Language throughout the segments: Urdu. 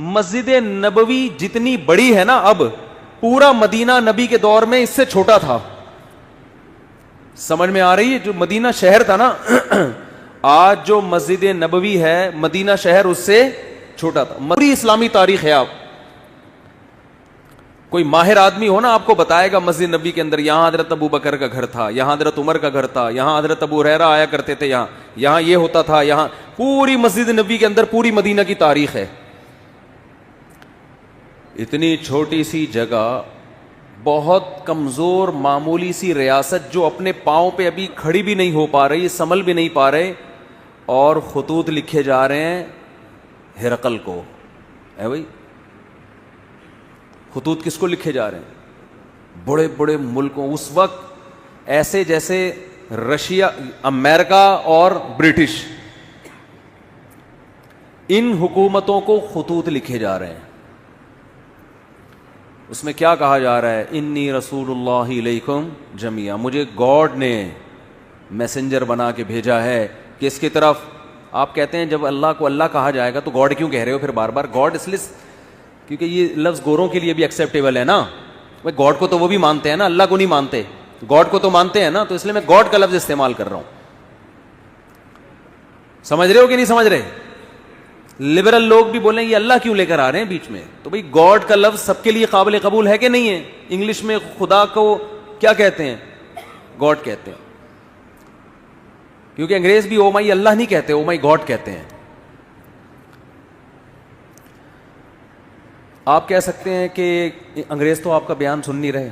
مسجد نبوی جتنی بڑی ہے نا اب، پورا مدینہ نبی کے دور میں اس سے چھوٹا تھا. سمجھ میں آ رہی ہے؟ جو مدینہ شہر تھا نا آج جو مسجد نبوی ہے مدینہ شہر اس سے چھوٹا تھا. پوری اسلامی تاریخ ہے. آپ کوئی ماہر آدمی ہو نا آپ کو بتائے گا مسجد نبی کے اندر یہاں حضرت ابو بکر کا گھر تھا, یہاں حضرت عمر کا گھر تھا, یہاں حضرت ابو ہریرہ آیا کرتے تھے, یہاں یہ ہوتا تھا, یہاں پوری مسجد نبی کے اندر پوری مدینہ کی تاریخ ہے. اتنی چھوٹی سی جگہ, بہت کمزور معمولی سی ریاست جو اپنے پاؤں پہ ابھی کھڑی بھی نہیں ہو پا رہی, سنبھل بھی نہیں پا رہے, اور خطوط لکھے جا رہے ہیں ہرقل کو. ہے بھائی, خطوط کس کو لکھے جا رہے ہیں؟ بڑے بڑے ملکوں, اس وقت ایسے جیسے رشیا, امریکہ اور برٹش, ان حکومتوں کو خطوط لکھے جا رہے ہیں. اس میں کیا کہا جا رہا ہے؟ انی رسول اللہ علیکم جمیعا, مجھے گاڈ نے میسنجر بنا کے بھیجا ہے. کس کی طرف؟ آپ کہتے ہیں جب اللہ کو اللہ کہا جائے گا تو گاڈ کیوں کہہ رہے ہو پھر بار بار؟ گاڈ اس لیے کیونکہ یہ لفظ گوروں کے لیے بھی ایکسیپٹیبل ہے نا. بھائی گاڈ کو تو وہ بھی مانتے ہیں نا, اللہ کو نہیں مانتے, گاڈ کو تو مانتے ہیں نا, تو اس لیے میں گاڈ کا لفظ استعمال کر رہا ہوں. سمجھ رہے ہو کہ نہیں سمجھ رہے؟ لبرل لوگ بھی بولیں یہ اللہ کیوں لے کر آ رہے ہیں بیچ میں؟ تو بھئی گاڈ کا لفظ سب کے لیے قابل قبول ہے کہ نہیں ہے؟ انگلش میں خدا کو کیا کہتے ہیں؟ گاڈ کہتے ہیں. کیونکہ انگریز بھی او مائی اللہ نہیں کہتے, او مائی گاڈ کہتے ہیں. آپ کہہ سکتے ہیں کہ انگریز تو آپ کا بیان سن نہیں رہے,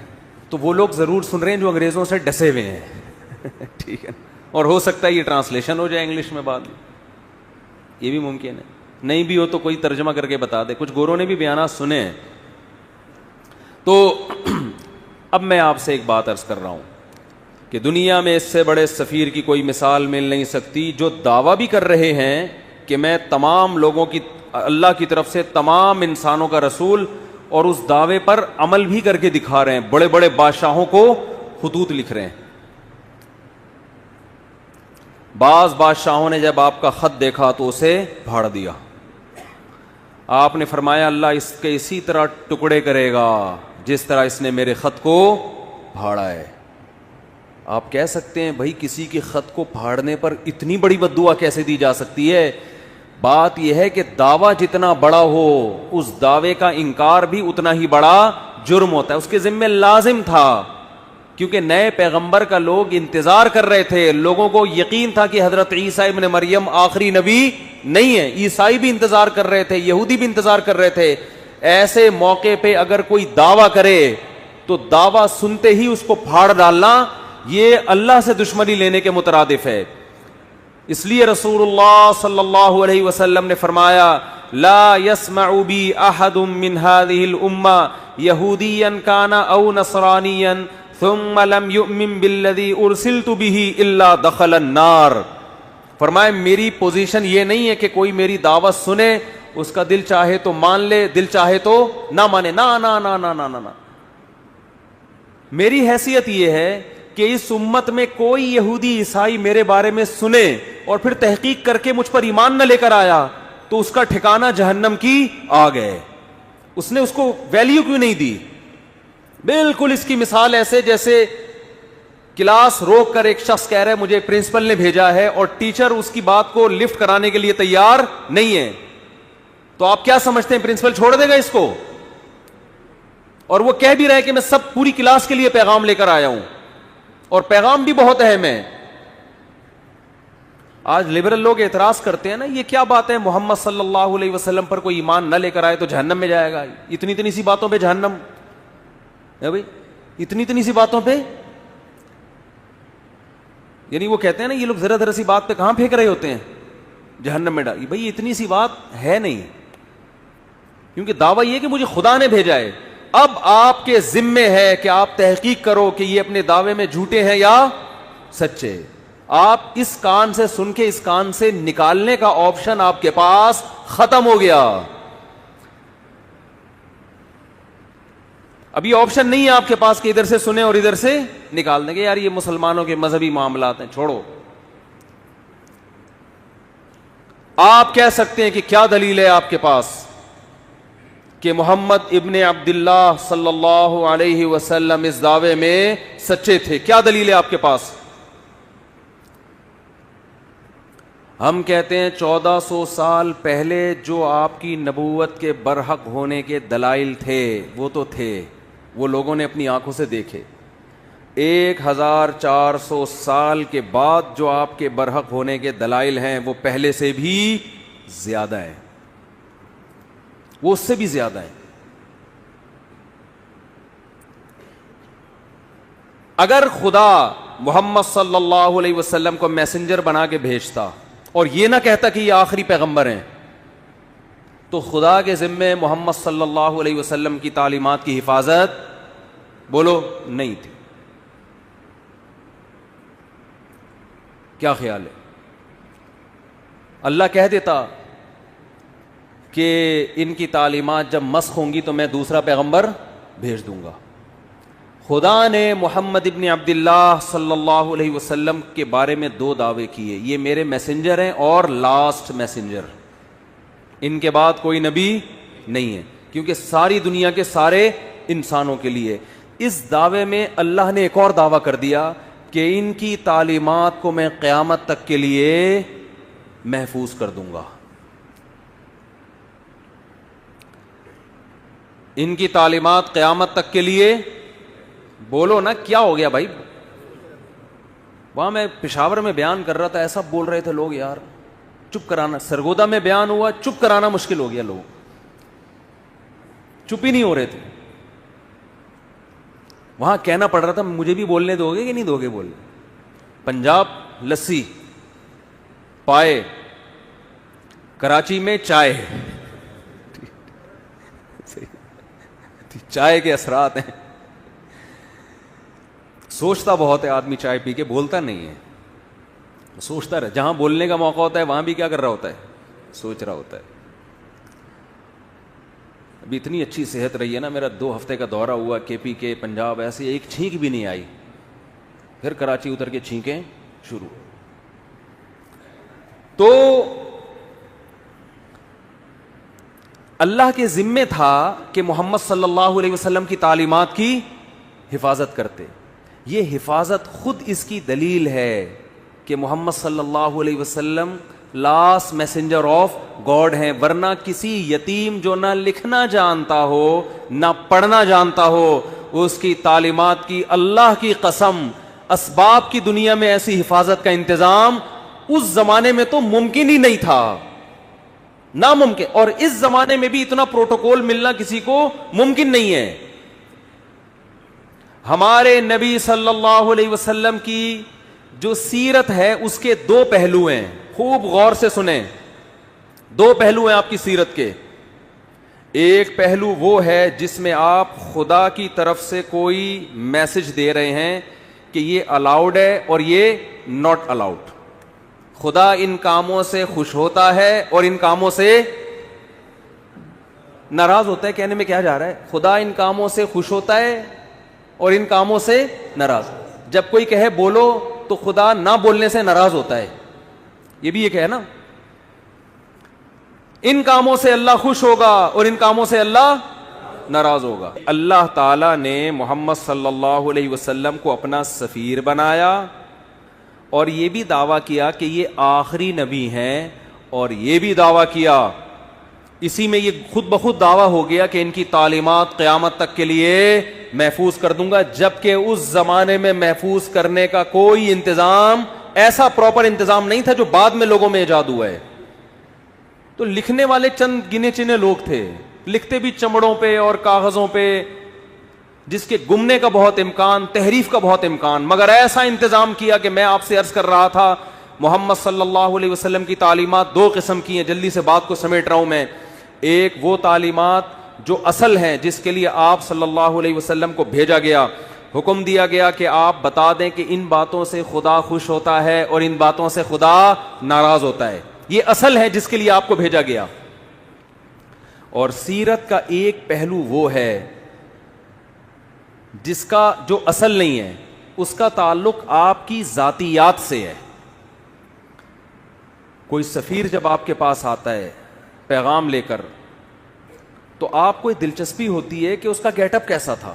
تو وہ لوگ ضرور سن رہے ہیں جو انگریزوں سے ڈسے ہوئے ہیں. ٹھیک ہے, اور ہو سکتا ہے یہ ٹرانسلیشن ہو جائے انگلش میں بعد میں, یہ بھی ممکن ہے. نہیں بھی ہو تو کوئی ترجمہ کر کے بتا دے. کچھ گوروں نے بھی بیانات سنے ہیں. تو اب میں آپ سے ایک بات عرض کر رہا ہوں کہ دنیا میں اس سے بڑے سفیر کی کوئی مثال مل نہیں سکتی, جو دعویٰ بھی کر رہے ہیں کہ میں تمام لوگوں کی, اللہ کی طرف سے تمام انسانوں کا رسول, اور اس دعوے پر عمل بھی کر کے دکھا رہے ہیں. بڑے بڑے بادشاہوں کو خطوط لکھ رہے ہیں. بعض بادشاہوں نے جب آپ کا خط دیکھا تو اسے پھاڑ دیا. آپ نے فرمایا اللہ اس کے اسی طرح ٹکڑے کرے گا جس طرح اس نے میرے خط کو پھاڑا ہے. آپ کہہ سکتے ہیں بھائی کسی کے خط کو پھاڑنے پر اتنی بڑی بددعا کیسے دی جا سکتی ہے؟ بات یہ ہے کہ دعویٰ جتنا بڑا ہو اس دعوے کا انکار بھی اتنا ہی بڑا جرم ہوتا ہے. اس کے ذمہ لازم تھا, کیونکہ نئے پیغمبر کا لوگ انتظار کر رہے تھے. لوگوں کو یقین تھا کہ حضرت عیسیٰ ابن مریم آخری نبی نہیں ہے. عیسائی بھی انتظار کر رہے تھے, یہودی بھی انتظار کر رہے تھے. ایسے موقع پہ اگر کوئی دعویٰ کرے تو دعویٰ سنتے ہی اس کو پھاڑ ڈالنا یہ اللہ سے دشمنی لینے کے مترادف ہے. اس لیے رسول اللہ صلی اللہ علیہ وسلم نے فرمایا لا يسمع بی احد من هذه الامة یہودیا کان او نصرانیا ثم لم يؤمن بالذی ارسلت به الا دخل النار. فرمائے میری پوزیشن یہ نہیں ہے کہ کوئی میری دعوت سنے, اس کا دل چاہے تو مان لے, دل چاہے تو نہ مانے. نا نا نا نا نا نا, میری حیثیت یہ ہے کہ اس امت میں کوئی یہودی عیسائی میرے بارے میں سنے اور پھر تحقیق کر کے مجھ پر ایمان نہ لے کر آیا تو اس کا ٹھکانہ جہنم کی آ گئے. اس نے اس کو ویلیو کیوں نہیں دی؟ بالکل اس کی مثال ایسے جیسے کلاس روک کر ایک شخص کہہ رہا ہے مجھے پرنسپل نے بھیجا ہے, اور ٹیچر اس کی بات کو لفٹ کرانے کے لیے تیار نہیں ہے, تو آپ کیا سمجھتے ہیں پرنسپل چھوڑ دے گا اس کو؟ اور وہ کہہ بھی رہے کہ میں سب پوری کلاس کے لیے پیغام لے کر آیا ہوں, اور پیغام بھی بہت اہم ہے. آج لبرل لوگ اعتراض کرتے ہیں نا, یہ کیا بات ہے محمد صلی اللہ علیہ وسلم پر کوئی ایمان نہ لے کر آئے تو جہنم میں جائے گا. اتنی اتنی سی باتوں پہ جہنم ہے بھائی, اتنی اتنی سی باتوں پہ. یعنی وہ کہتے ہیں نا یہ لوگ ذرا ذرا سی بات پہ کہاں پھینک رہے ہوتے ہیں جہنم میں ڈال. بھائی اتنی سی بات ہے نہیں, کیونکہ دعویٰ یہ کہ مجھے خدا نے بھیجا ہے. اب آپ کے ذمے ہے کہ آپ تحقیق کرو کہ یہ اپنے دعوے میں جھوٹے ہیں یا سچے. آپ اس کان سے سن کے اس کان سے نکالنے کا آپشن آپ کے پاس ختم ہو گیا. ابھی آپشن نہیں ہے آپ کے پاس کہ ادھر سے سنیں اور ادھر سے نکال دیں گے یار یہ مسلمانوں کے مذہبی معاملات ہیں, چھوڑو. آپ کہہ سکتے ہیں کہ کیا دلیل ہے آپ کے پاس؟ کہ محمد ابن عبداللہ صلی اللہ علیہ وسلم اس دعوے میں سچے تھے. کیا دلیل ہے آپ کے پاس؟ ہم کہتے ہیں 1400 سال پہلے جو آپ کی نبوت کے برحق ہونے کے دلائل تھے وہ تو تھے، وہ لوگوں نے اپنی آنکھوں سے دیکھے. 1400 سال کے بعد جو آپ کے برحق ہونے کے دلائل ہیں وہ پہلے سے بھی زیادہ ہیں، وہ اس سے بھی زیادہ ہیں. اگر خدا محمد صلی اللہ علیہ وسلم کو میسنجر بنا کے بھیجتا اور یہ نہ کہتا کہ یہ آخری پیغمبر ہیں، تو خدا کے ذمے محمد صلی اللہ علیہ وسلم کی تعلیمات کی حفاظت بولو نہیں تھی. کیا خیال ہے؟ اللہ کہہ دیتا کہ ان کی تعلیمات جب مسخ ہوں گی تو میں دوسرا پیغمبر بھیج دوں گا. خدا نے محمد ابن عبداللہ صلی اللہ علیہ وسلم کے بارے میں 2 دعوے کیے، یہ میرے میسنجر ہیں اور لاسٹ میسنجر، ان کے بعد کوئی نبی نہیں ہے، کیونکہ ساری دنیا کے سارے انسانوں کے لیے. اس دعوے میں اللہ نے ایک اور دعویٰ کر دیا کہ ان کی تعلیمات کو میں قیامت تک کے لیے محفوظ کر دوں گا. ان کی تعلیمات قیامت تک کے لیے، بولو نا کیا ہو گیا بھائی؟ وہاں میں پشاور میں بیان کر رہا تھا، ایسا بول رہے تھے لوگ یار، چپ کرانا. سرگودا میں بیان ہوا، چپ کرانا مشکل ہو گیا، لوگ چپ ہی نہیں ہو رہے تھے. وہاں کہنا پڑ رہا تھا مجھے بھی بولنے دو گے کہ نہیں دو گے؟ بولنے. پنجاب لسی، پائے، کراچی میں چائے، چائے کے اثرات ہیں. سوچتا بہت ہے آدمی، چائے پی کے بولتا نہیں ہے، سوچتا رہے. جہاں بولنے کا موقع ہوتا ہے وہاں بھی کیا کر رہا ہوتا ہے؟ سوچ رہا ہوتا ہے. ابھی اتنی اچھی صحت رہی ہے نا، میرا 2 ہفتے کا دورہ ہوا KP کے پنجاب، ایسے ایک چھینک بھی نہیں آئی. پھر کراچی اتر کے چھینکیں شروع. تو اللہ کے ذمے تھا کہ محمد صلی اللہ علیہ وسلم کی تعلیمات کی حفاظت کرتے. یہ حفاظت خود اس کی دلیل ہے کہ محمد صلی اللہ علیہ وسلم لاسٹ میسنجر آف گاڈ ہیں. ورنہ کسی یتیم جو نہ لکھنا جانتا ہو نہ پڑھنا جانتا ہو، اس کی تعلیمات کی اللہ کی قسم اسباب کی دنیا میں ایسی حفاظت کا انتظام اس زمانے میں تو ممکن ہی نہیں تھا، ناممکن. اور اس زمانے میں بھی اتنا پروٹوکول ملنا کسی کو ممکن نہیں ہے. ہمارے نبی صلی اللہ علیہ وسلم کی جو سیرت ہے اس کے 2 پہلو ہیں، خوب غور سے سنیں. 2 پہلو ہیں آپ کی سیرت کے. ایک پہلو وہ ہے جس میں آپ خدا کی طرف سے کوئی میسج دے رہے ہیں کہ یہ الاؤڈ ہے اور یہ ناٹ الاؤڈ. خدا ان کاموں سے خوش ہوتا ہے اور ان کاموں سے ناراض ہوتا ہے. کہنے میں کیا جا رہا ہے؟ خدا ان کاموں سے خوش ہوتا ہے اور ان کاموں سے ناراض. جب کوئی کہے بولو تو خدا نہ بولنے سے ناراض ہوتا ہے، یہ بھی ایک ہے نا. ان کاموں سے اللہ خوش ہوگا اور ان کاموں سے اللہ ناراض ہوگا. اللہ تعالی نے محمد صلی اللہ علیہ وسلم کو اپنا سفیر بنایا اور یہ بھی دعویٰ کیا کہ یہ آخری نبی ہیں، اور یہ بھی دعویٰ کیا، اسی میں یہ خود بخود دعویٰ ہو گیا کہ ان کی تعلیمات قیامت تک کے لیے محفوظ کر دوں گا. جبکہ اس زمانے میں محفوظ کرنے کا کوئی انتظام، ایسا پراپر انتظام نہیں تھا جو بعد میں لوگوں میں ایجاد ہوا ہے. تو لکھنے والے چند گنے چنے لوگ تھے، لکھتے بھی چمڑوں پہ اور کاغذوں پہ، جس کے گمنے کا بہت امکان، تحریف کا بہت امکان. مگر ایسا انتظام کیا کہ میں آپ سے عرض کر رہا تھا محمد صلی اللہ علیہ وسلم کی تعلیمات 2 قسم کی ہیں. جلدی سے بات کو سمیٹ رہا ہوں میں. ایک وہ تعلیمات جو اصل ہیں، جس کے لیے آپ صلی اللہ علیہ وسلم کو بھیجا گیا، حکم دیا گیا کہ آپ بتا دیں کہ ان باتوں سے خدا خوش ہوتا ہے اور ان باتوں سے خدا ناراض ہوتا ہے. یہ اصل ہے جس کے لیے آپ کو بھیجا گیا. اور سیرت کا ایک پہلو وہ ہے جس کا جو اصل نہیں ہے، اس کا تعلق آپ کی ذاتیات سے ہے. کوئی سفیر جب آپ کے پاس آتا ہے پیغام لے کر، تو آپ کو دلچسپی ہوتی ہے کہ اس کا گیٹ اپ کیسا تھا.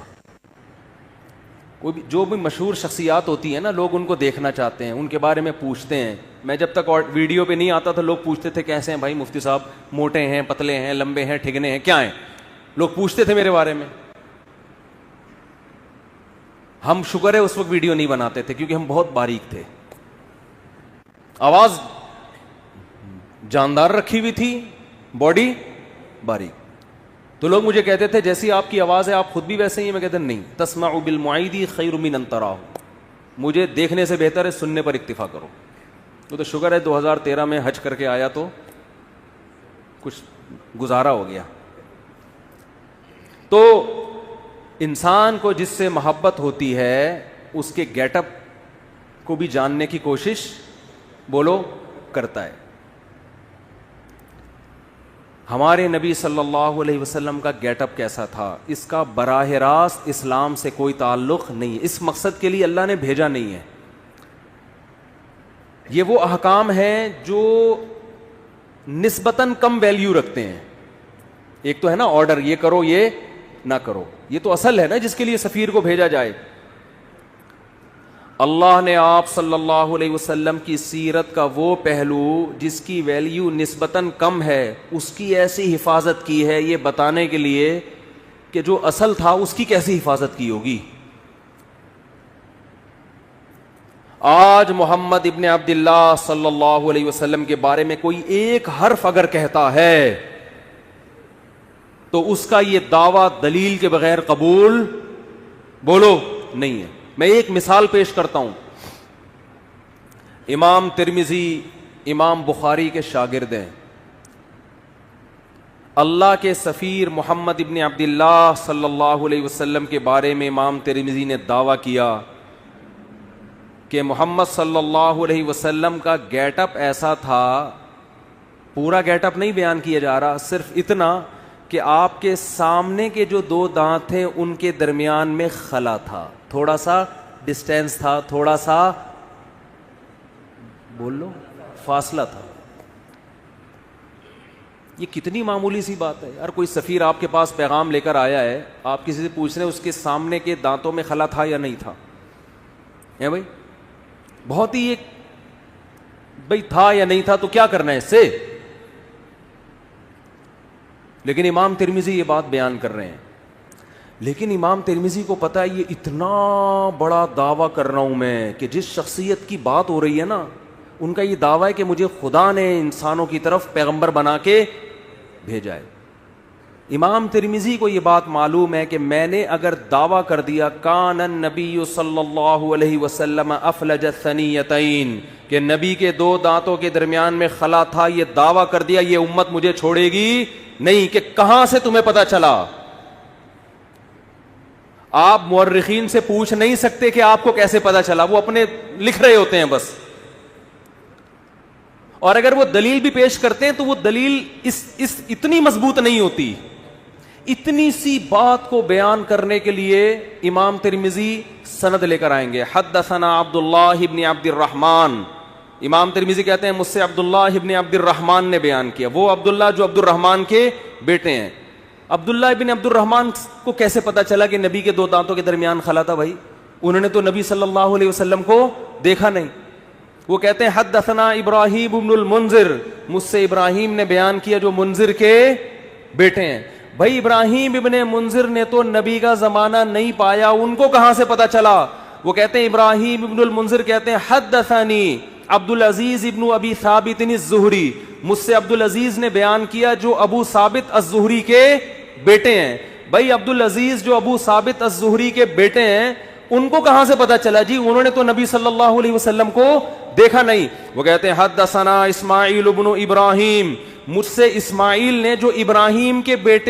جو بھی مشہور شخصیات ہوتی ہیں نا, لوگ ان کو دیکھنا چاہتے ہیں, ان کے بارے میں پوچھتے ہیں. میں جب تک ویڈیو پہ نہیں آتا تھا لوگ پوچھتے تھے کیسے ہیں بھائی مفتی صاحب, موٹے ہیں, پتلے ہیں, لمبے ہیں, ٹھگنے ہیں, کیا ہیں, لوگ پوچھتے تھے میرے بارے میں. ہم شکر ہے اس وقت ویڈیو نہیں بناتے تھے کیونکہ ہم بہت باریک تھے, آواز جاندار رکھی ہوئی تھی, باڈی باریک. تو لوگ مجھے کہتے تھے جیسی آپ کی آواز ہے آپ خود بھی ویسے ہی ہیں. میں کہتا نہیں, تسمع بالمعید خیر من ان تراہ, مجھے دیکھنے سے بہتر ہے سننے پر اکتفا کرو. تو شکر ہے 2013 میں حج کر کے آیا تو کچھ گزارا ہو گیا. تو انسان کو جس سے محبت ہوتی ہے اس کے گیٹ اپ کو بھی جاننے کی کوشش بولو کرتا ہے. ہمارے نبی صلی اللہ علیہ وسلم کا گیٹ اپ کیسا تھا, اس کا براہ راست اسلام سے کوئی تعلق نہیں ہے. اس مقصد کے لیے اللہ نے بھیجا نہیں ہے. یہ وہ احکام ہیں جو نسبتاً کم ویلیو رکھتے ہیں. ایک تو ہے نا آرڈر, یہ کرو یہ نہ کرو, یہ تو اصل ہے نا جس کے لیے سفیر کو بھیجا جائے. اللہ نے آپ صلی اللہ علیہ وسلم کی سیرت کا وہ پہلو جس کی ویلیو نسبتاً کم ہے اس کی ایسی حفاظت کی ہے یہ بتانے کے لیے کہ جو اصل تھا اس کی کیسی حفاظت کی ہوگی. آج محمد ابن عبداللہ صلی اللہ علیہ وسلم کے بارے میں کوئی ایک حرف اگر کہتا ہے تو اس کا یہ دعویٰ دلیل کے بغیر قبول بولو نہیں ہے. میں ایک مثال پیش کرتا ہوں. امام ترمذی امام بخاری کے شاگرد ہیں. اللہ کے سفیر محمد ابن عبداللہ صلی اللہ علیہ وسلم کے بارے میں امام ترمذی نے دعویٰ کیا کہ محمد صلی اللہ علیہ وسلم کا گیٹ اپ ایسا تھا. پورا گیٹ اپ نہیں بیان کیا جا رہا, صرف اتنا کہ آپ کے سامنے کے جو دو دانت تھے ان کے درمیان میں خلا تھا, تھوڑا سا ڈسٹینس تھا, تھوڑا سا بول لو فاصلہ تھا. یہ کتنی معمولی سی بات ہے یار. کوئی سفیر آپ کے پاس پیغام لے کر آیا ہے, آپ کسی سے پوچھ رہے ہیں اس کے سامنے کے دانتوں میں خلا تھا یا نہیں تھا, ہے بھائی, بہت ہی ایک بھائی تھا یا نہیں تھا تو کیا کرنا ہے اس سے. لیکن امام ترمذی یہ بات بیان کر رہے ہیں. لیکن امام ترمذی کو پتا ہے یہ اتنا بڑا دعویٰ کر رہا ہوں میں کہ جس شخصیت کی بات ہو رہی ہے نا ان کا یہ دعویٰ ہے کہ مجھے خدا نے انسانوں کی طرف پیغمبر بنا کے بھیجا ہے. امام ترمذی کو یہ بات معلوم ہے کہ میں نے اگر دعویٰ کر دیا کان النبی صلی اللہ علیہ وسلم افلج الثنیتین کہ نبی کے دو دانتوں کے درمیان میں خلا تھا, یہ دعویٰ کر دیا, یہ امت مجھے چھوڑے گی نہیں. کہ کہاں سے تمہیں پتا چلا؟ آپ مورخین سے پوچھ نہیں سکتے کہ آپ کو کیسے پتا چلا, وہ اپنے لکھ رہے ہوتے ہیں بس. اور اگر وہ دلیل بھی پیش کرتے ہیں تو وہ دلیل اس اتنی مضبوط نہیں ہوتی. اتنی سی بات کو بیان کرنے کے لیے امام ترمذی سند لے کر آئیں گے. حدثنا عبداللہ ابن عبد الرحمن, امام ترمذی کہتے ہیں مجھ سے عبداللہ ابن عبد الرحمن نے بیان کیا. وہ عبداللہ جو عبد الرحمن کے بیٹے ہیں. عبداللہ ابن عبد الرحمن کو کیسے پتا چلا کہ نبی کے دو دانتوں کے درمیان خلا تھا؟ بھائی انہوں نے تو نبی صلی اللہ علیہ وسلم کو دیکھا نہیں. وہ کہتے ہیں حدثنا ابراہیم ابن المنذر, مجھ سے ابراہیم نے بیان کیا جو منذر کے بیٹے ہیں. بھائی ابراہیم ابن منذر نے تو نبی کا زمانہ نہیں پایا, ان کو کہاں سے پتا چلا؟ وہ کہتے ہیں ابراہیم ابن المنذر کہتے ہیں حدثنی عبد العزیز ابن ابی ثابت الزہری, مجھ سے عبد العزیز نے بیان کیا جو ابو ثابت الزہری کے بیٹے ہیں. بھائی عبد العزیز جو ابو ثابت الزہری کے بیٹے ہیں ان کو کہاں سے پتا چلا؟ جی انہوں نے تو نبی صلی اللہ علیہ وسلم کو دیکھا نہیں. وہ کہتے ہیں حدثنا اسماعیل ابن ابراہیم, مجھ سے اسماعیل نے جو ابراہیم کے بیٹے